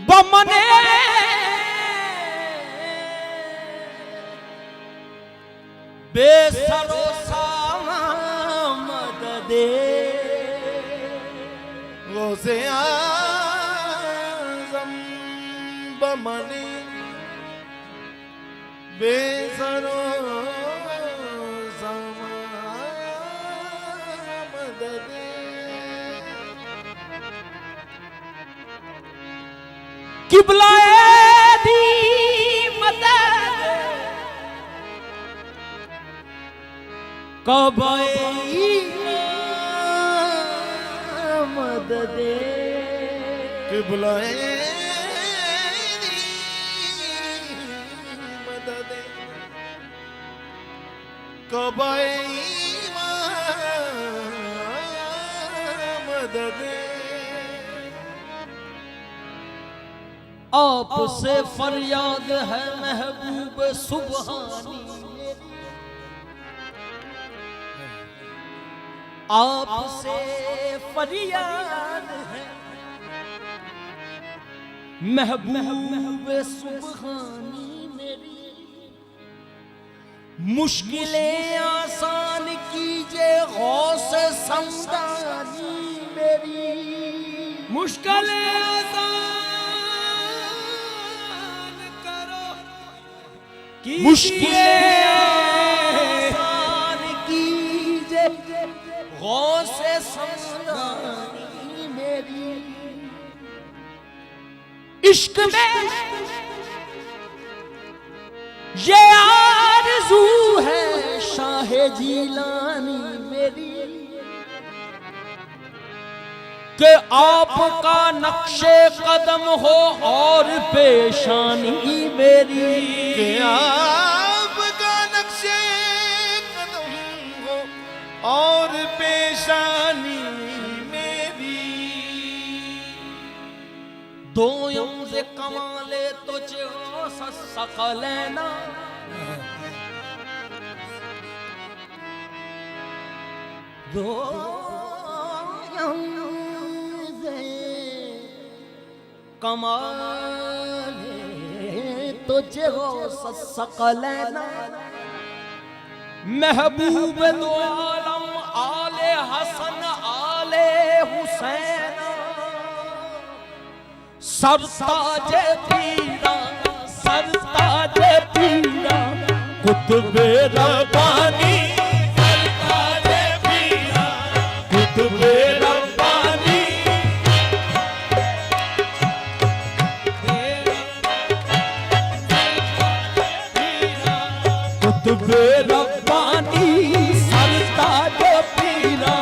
बमने बेसरो मददे गौसे आज़म बमने बेसरो मददे किबलाए दी मदद कबाए मददे किबलाए मददे कबाए मददे आपसे फरियाद है महबूब सुबहानी, आपसे फरियाद है महबूब सुबहानी मेरी। मुश्किलें आसान कीजिए गौस समदानी मेरी। मुश्किलें मुश्किलें आसान कीजिए गौसे समदानी मेरी। इश्क में ये आरज़ू है शाहे जीलानी मेरी कि आपका नक्शे कदम हो और पेशानी मेरी। कि आपका नक्शे कदम हो और पेशानी मेरी। दो यौज़े कमाले तुझे सकलैना दो कमाले तुझे हो सकलैना। महबूब दो आलम आले हसन आले हुसैन सरताज पीरा सरताज पीरा कुतुबे रब्बानी सरताज पीरा कुतुबे रब्बानी। कुतुबे रब्बानी सरताज पीरा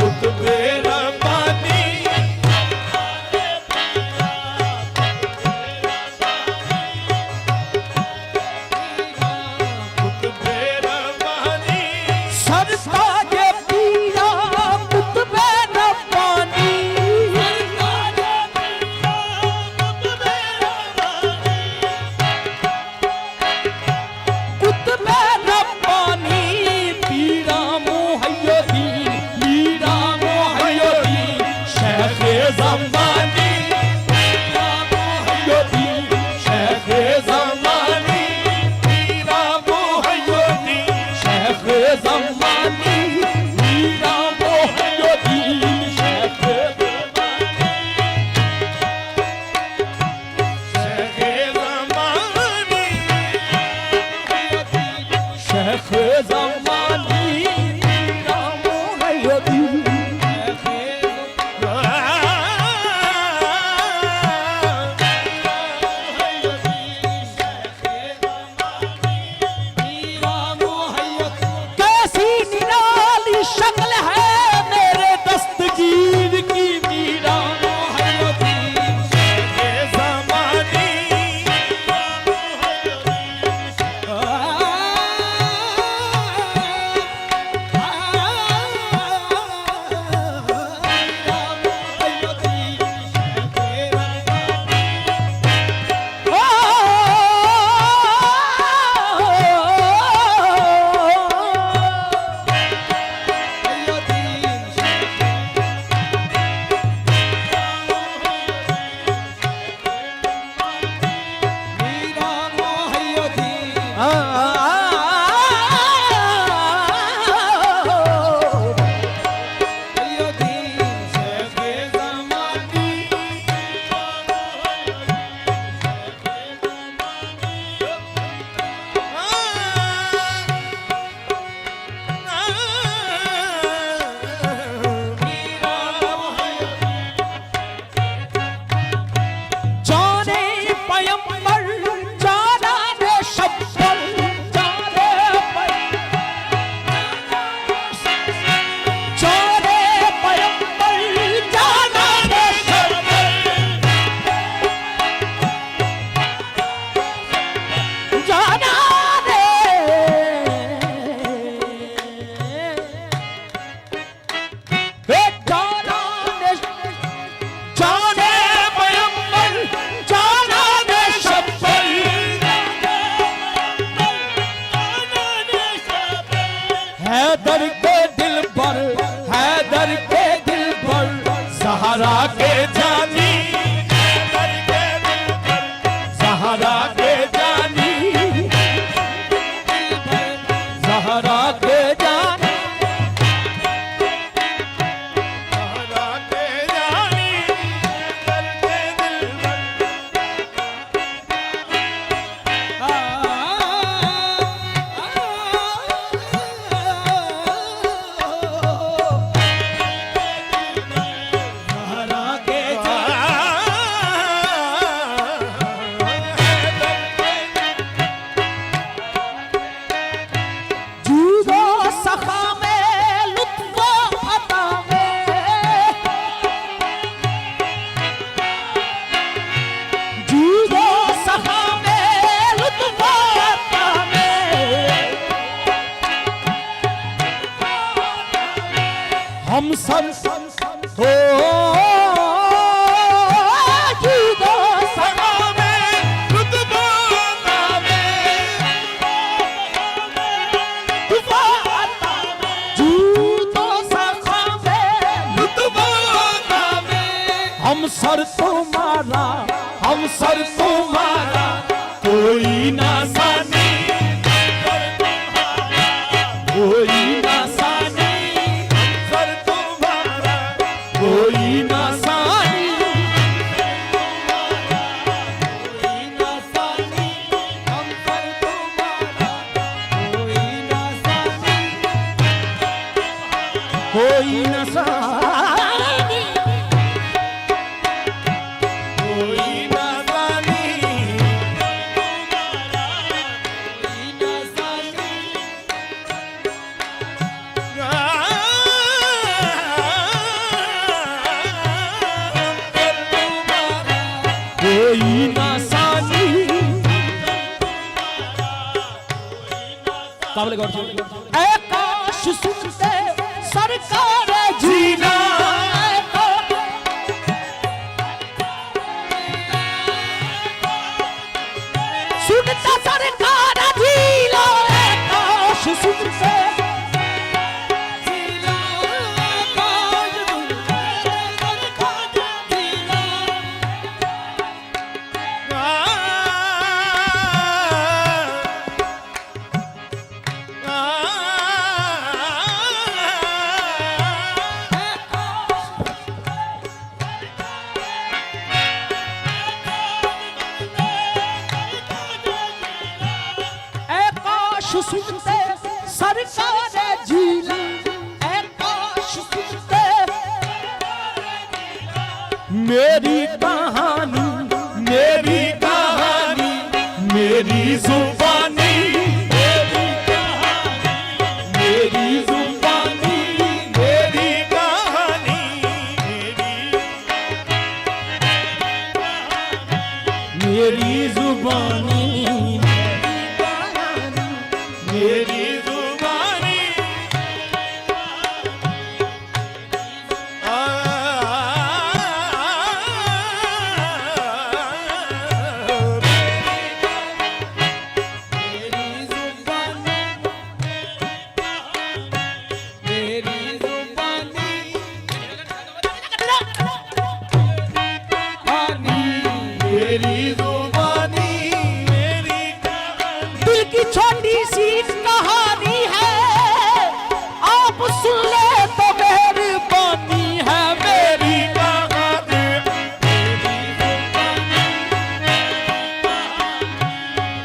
कुतुबे रब्बानी। सरताज पीरा कुतुबे रब्बानी। कुतुबे रब्बानी पीरा मुहय्यदीन पीरा मुहय्यदीन शेख ज़मानी पीरा मुहय्यदीन शेख ज़मानी पीरा मुहय्यदीन शेख ज़मानी पीरा मुहय्यदीन शेख शेख ज़मानी पीरा मुहय्यदीन। कैसी निराली शक्ल है मेरे दस्तगीर की मीरा मुहय्यदीन शेख ज़मानी। हैदर के दिल पर, हैदर के दिल पर सहारा के जानी, हैदर के दिल पर सहारा के जानी, सहारा के जानी, सहारा के जानी, हैदर के दिल पर। हम सब हो जूदो सखा में रुतबा अता में, जूदो सखा में रुतबा अता में। हम सर तुम्हारा, हम सर तुम्हारा कोई ना सानी, कोई ना सानी, कोई ना सानी, कोई ना सानी, हम पर तुम्हारा कोई ना सानी, कोई ना सानी, कोई ना सानी, कोई ना सानी। काबले गौर से ऐ काश सुनते सरकार जीना, सुनता सरकार जीना, ऐ काश सुनते सुनते सरकार जीना, ऐ काश सुनते मेरी कहानी, मेरी कहानी, मेरी जुबानी, मेरी कहानी, मेरी जुबानी, मेरी कहानी, मेरी जुबानी, मेरी जुबानी, मेरी जुबानी, मेरी दिल की छोटी सी कहानी है, आप सुन ले तो मेहरबानी है, मेरी कहानी,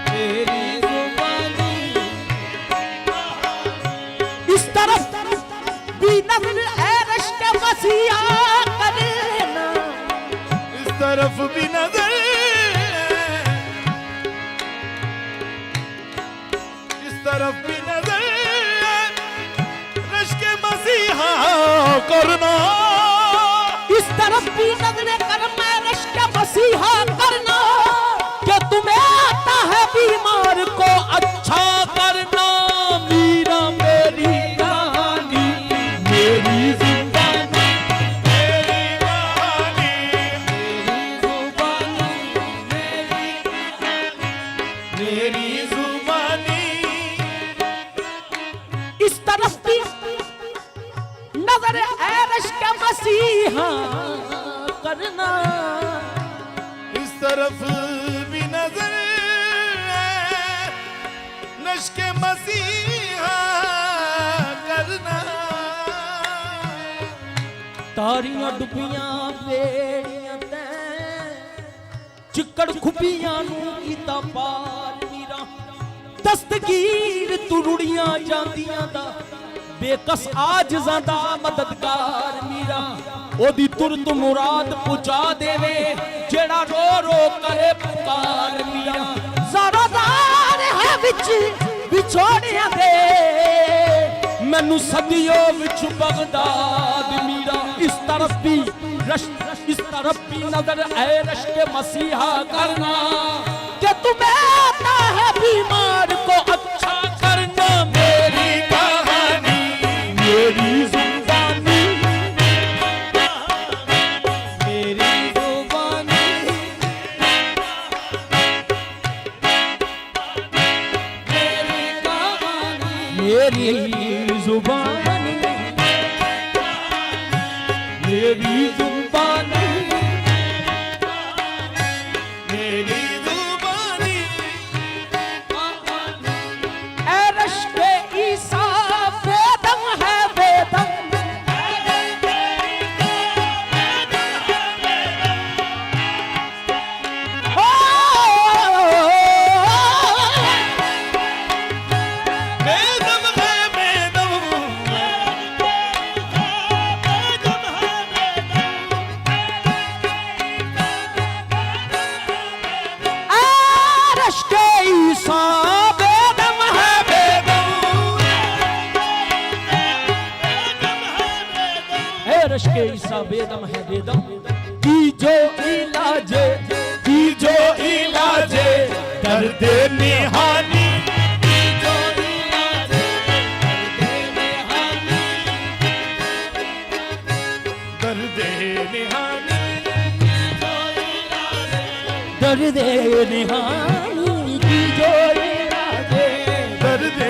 मेरी जुबानी। इस तरफ भी नजर है रिश्ते वसिया करना, इस तरफ भी नजर, इस तरफ भी नजर, रिश्ते मसीहा करना, इस तरफ भी नजर करना, रिश्ते मसीहा करना, क्या तुम्हें आता है बीमार को अच्छा करना, मीरा मेरी कहानी, मेरी जुबानी, मेरी कहानी, मेरी जुबानी। इस तरफ मसीहा करना। इस तरफ भी नजर नश्के मसीहा करना। तारियां डुबियां बेड़ियां ते चिकड़ खुबियां नू कीता पार मीरा। दस्तगीर तुरुड़ियां जांदियां दा बेकस आजज़ां दा मददगार मीरा। ओदी तुरत मुराद पुचा देवे जेड़ा रो रो करे पुकार मीरा। ज़रादार है विच विछोड़ियां दे मैनू सदियों विच बगदाद मीरा। इस तरफ भी इस तरफ भी नजर ऐ रश्क मसीहा करना कि तुम्हें आता है बीमार को अच्छा करना। मेरी कहानी मेरी जुबानी मेरी जुबानी मेरी कहानी मेरी जुबानी मेरी जुबानी मेरी जुबानी ऐ रश्के ईसा बेदम है बेदम। बेदम है बेदम। रश्के ईसा बेदम है बेदम। है रश्के ईसा बेदम है बेदम। की जो इलाजे की जो इलाजे दर्द निहानी। की जो इलाजे दर्द निहानी। दर्द निहानी। दर्द निहानी की जो इलाजे दर्द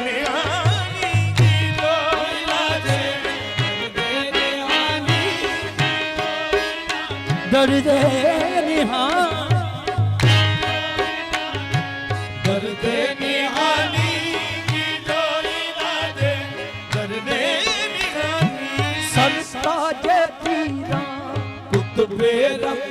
निहानी की जो इलाजे। दर्द निहानी दर्द निहानी की जो इलाजे। दर्द निहानी संता जे पीरा कुतबे रब